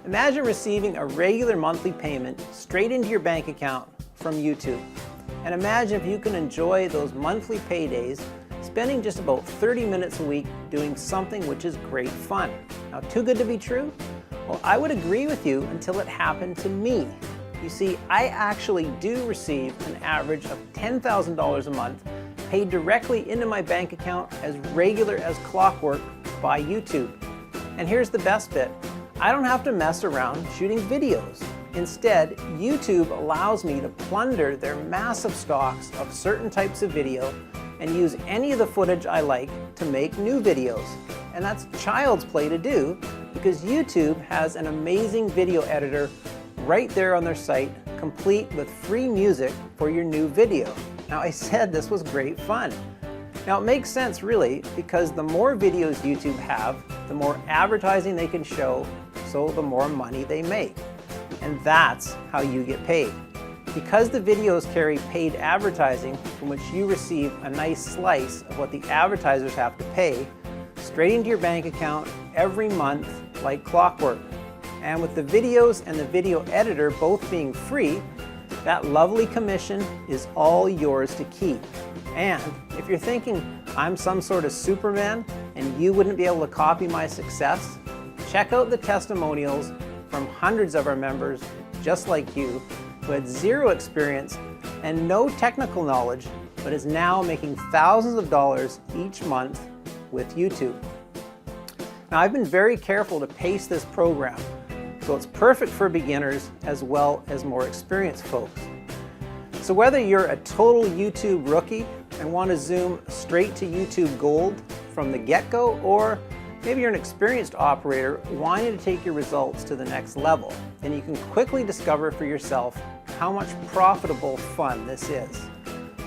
Imagine receiving a regular monthly payment straight into your bank account from YouTube. And imagine if you can enjoy those monthly paydays spending just about 30 minutes a week doing something which is great fun. Now, too good to be true? Well, I would agree with you until it happened to me. You see, I actually do receive an average of $10,000 a month paid directly into my bank account as regular as clockwork by YouTube. And here's the best bit. I don't have to mess around shooting videos. Instead, YouTube allows me to plunder their massive stocks of certain types of video and use any of the footage I like to make new videos. And that's child's play to do because YouTube has an amazing video editor right there on their site, complete with free music for your new video. Now, I said this was great fun. Now, it makes sense really because the more videos YouTube have, the more advertising they can show, so the more money they make. And that's how you get paid. Because the videos carry paid advertising from which you receive a nice slice of what the advertisers have to pay, straight into your bank account every month like clockwork. And with the videos and the video editor both being free, that lovely commission is all yours to keep. And if you're thinking I'm some sort of Superman and you wouldn't be able to copy my success, check out the testimonials from hundreds of our members just like you who had zero experience and no technical knowledge but is now making thousands of dollars each month with YouTube. Now, I've been very careful to pace this program so it's perfect for beginners as well as more experienced folks. So whether you're a total YouTube rookie and want to zoom straight to YouTube Gold from the get-go, or maybe you're an experienced operator wanting to take your results to the next level, then you can quickly discover for yourself how much profitable fun this is.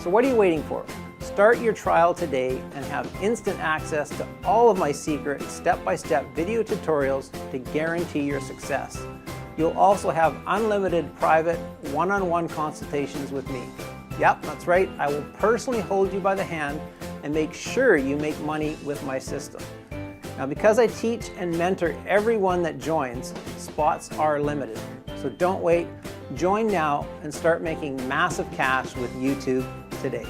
So what are you waiting for? Start your trial today and have instant access to all of my secret step-by-step video tutorials to guarantee your success. You'll also have unlimited private one-on-one consultations with me. Yep, that's right, I will personally hold you by the hand and make sure you make money with my system. Now, because I teach and mentor everyone that joins, spots are limited. So don't wait, join now and start making massive cash with YouTube today.